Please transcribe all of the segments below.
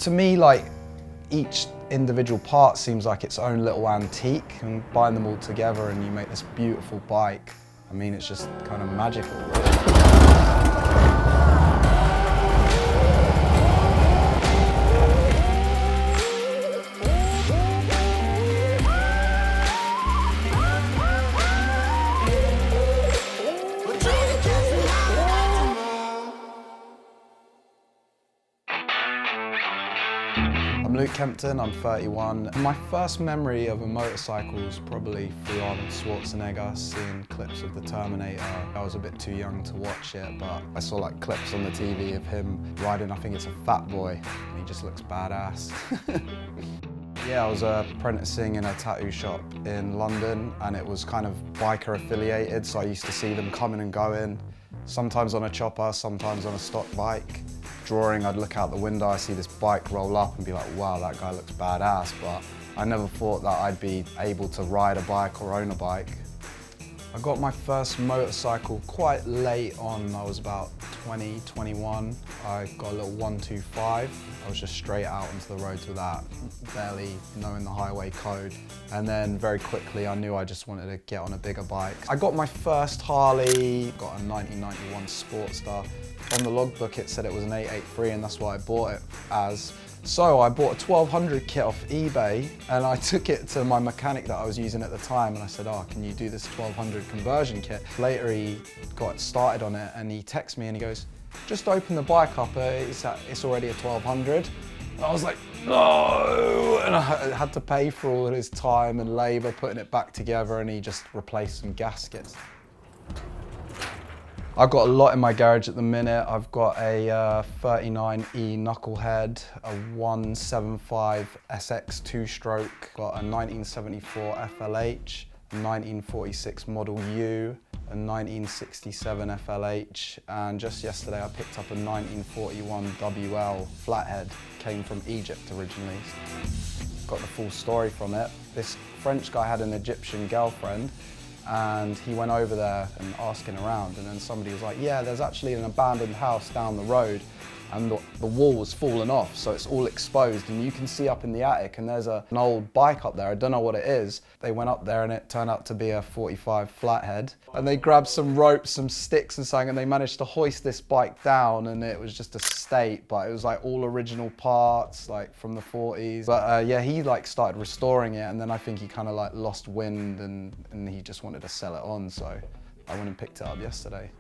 To me, like, each individual part seems like its own little antique, and bind them all together and you make this beautiful bike. I mean, it's just kind of magical, really. I'm Luke Hampton, I'm 31. My first memory of a motorcycle was probably through Arnold Schwarzenegger, seeing clips of the Terminator. I was a bit too young to watch it, but I saw like clips on the TV of him riding, I think it's a Fat Boy, and he just looks badass. Yeah, I was apprenticing in a tattoo shop in London, and it was kind of biker affiliated, so I used to see them coming and going, sometimes on a chopper, sometimes on a stock bike. Drawing, I'd look out the window, I see this bike roll up and be like, wow, that guy looks badass, but I never thought that I'd be able to ride a bike or own a bike. I got my first motorcycle quite late on. I was about 20, 21. I got a little 125. I was just straight out onto the roads with that, barely knowing the highway code. And then very quickly I knew I just wanted to get on a bigger bike. I got my first Harley, got a 1991 Sportster. On the logbook it said it was an 883 and that's what I bought it as. So I bought a 1200 kit off eBay and I took it to my mechanic that I was using at the time and I said, oh, can you do this 1200 conversion kit? Later he got started on it and he texted me and he goes, just open the bike up, it's already a 1200. And I was like, no! And I had to pay for all of his time and labour putting it back together, and he just replaced some gaskets. I've got a lot in my garage at the minute. I've got a 39E knucklehead, a 175 SX 2-stroke, got a 1974 FLH, a 1946 Model U, a 1967 FLH, and just yesterday I picked up a 1941 WL flathead. Came from Egypt originally. Got the full story from it. This French guy had an Egyptian girlfriend, and he went over there and asking around, and then somebody was like, yeah, there's actually an abandoned house down the road and the wall was fallen off, so it's all exposed, and you can see up in the attic, and there's an old bike up there. I don't know what it is. They went up there and it turned out to be a 45 flathead, and they grabbed some ropes, some sticks and something, and they managed to hoist this bike down, and it was just a state, but it was like all original parts, like from the 40s. But yeah, he like started restoring it, and then I think he kind of like lost wind and he just wanted to sell it on, so I went and picked it up yesterday.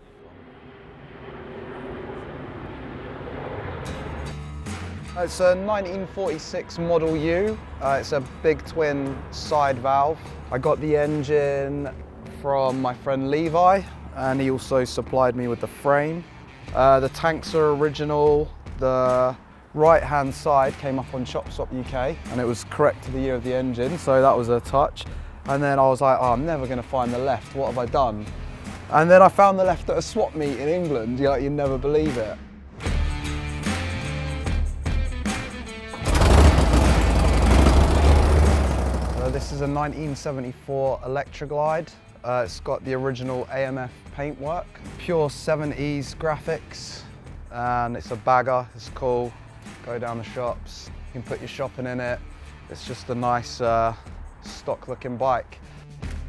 It's a 1946 Model U. It's a big twin side valve. I got the engine from my friend Levi, and he also supplied me with the frame. The tanks are original. The right-hand side came up on ChopSwap UK, and it was correct to the year of the engine, so that was a touch. And then I was like, oh, I'm never going to find the left. What have I done? And then I found the left at a swap meet in England. You'd never believe it. This is a 1974 Electra Glide. It's got the original AMF paintwork, pure 70s graphics, and it's a bagger. It's cool. Go down the shops, you can put your shopping in it. It's just a nice stock-looking bike.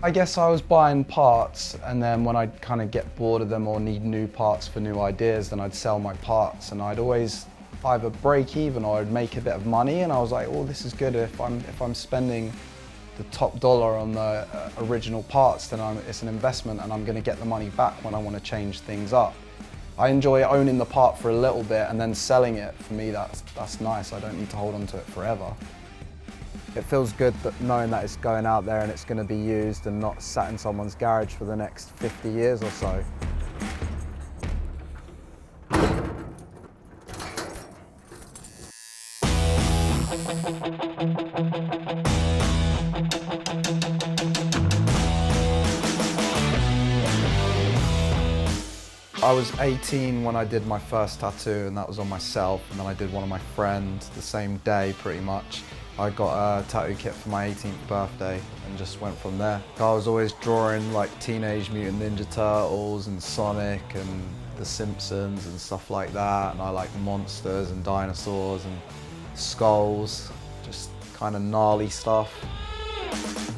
I guess I was buying parts, and then when I'd kind of get bored of them or need new parts for new ideas, then I'd sell my parts, and I'd always either break even or I'd make a bit of money. And I was like, oh, this is good. If I'm spending the top dollar on the original parts, then it's an investment and I'm going to get the money back when I want to change things up. I enjoy owning the part for a little bit and then selling it. For me, that's nice. I don't need to hold on to it forever. It feels good knowing that it's going out there and it's going to be used and not sat in someone's garage for the next 50 years or so. I was 18 when I did my first tattoo, and that was on myself, and then I did one on my friend the same day pretty much. I got a tattoo kit for my 18th birthday and just went from there. I was always drawing like Teenage Mutant Ninja Turtles and Sonic and The Simpsons and stuff like that, and I like monsters and dinosaurs, and skulls, just kind of gnarly stuff.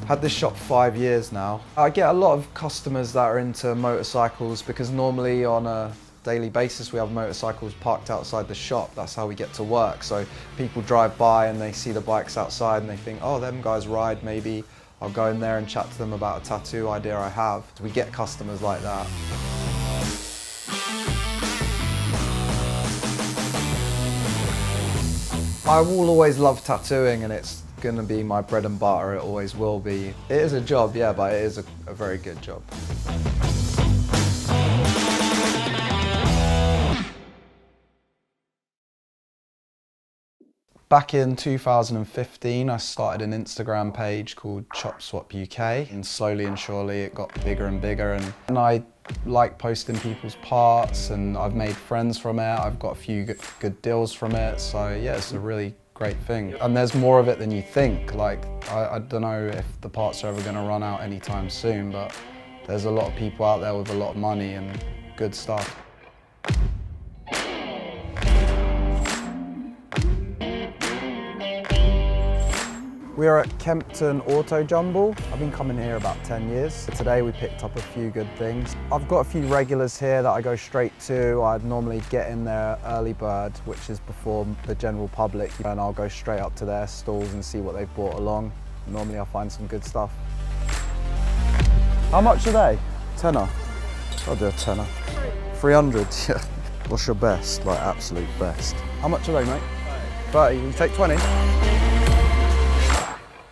Had this shop 5 years now. I get a lot of customers that are into motorcycles because normally on a daily basis we have motorcycles parked outside the shop. That's how we get to work. So people drive by and they see the bikes outside and they think, oh, them guys ride, maybe I'll go in there and chat to them about a tattoo idea I have. We get customers like that. I will always love tattooing and it's going to be my bread and butter, it always will be. It is a job, yeah, but it is a very good job. Back in 2015, I started an Instagram page called ChopSwap UK, and slowly and surely it got bigger and bigger. And I like posting people's parts, and I've made friends from it. I've got a few good deals from it, so yeah, it's a really great thing. And there's more of it than you think. Like, I don't know if the parts are ever going to run out anytime soon, but there's a lot of people out there with a lot of money and good stuff. We're at Kempton Auto Jumble. I've been coming here about 10 years. Today we picked up a few good things. I've got a few regulars here that I go straight to. I'd normally get in there early bird, which is before the general public, and I'll go straight up to their stalls and see what they've brought along. Normally I'll find some good stuff. How much are they? Tenner. I'll do a tenner. 300, yeah. What's your best, like absolute best? How much are they, mate? 30, you take 20?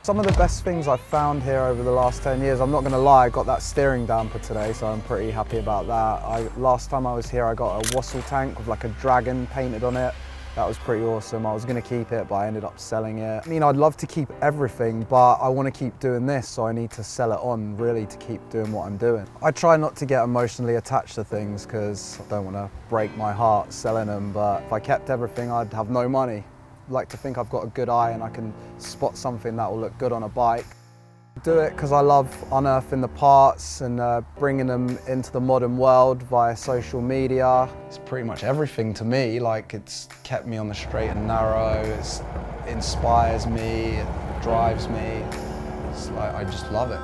Some of the best things I've found here over the last 10 years, I'm not going to lie, I got that steering damper today, so I'm pretty happy about that. Last time I was here, I got a wassail tank with like a dragon painted on it. That was pretty awesome. I was going to keep it, but I ended up selling it. I mean, I'd love to keep everything, but I want to keep doing this, so I need to sell it on, really, to keep doing what I'm doing. I try not to get emotionally attached to things because I don't want to break my heart selling them, but if I kept everything, I'd have no money. I like to think I've got a good eye and I can spot something that will look good on a bike. Do it because I love unearthing the parts and bringing them into the modern world via social media. It's pretty much everything to me. Like, it's kept me on the straight and narrow, it inspires me, it drives me. It's like, I just love it.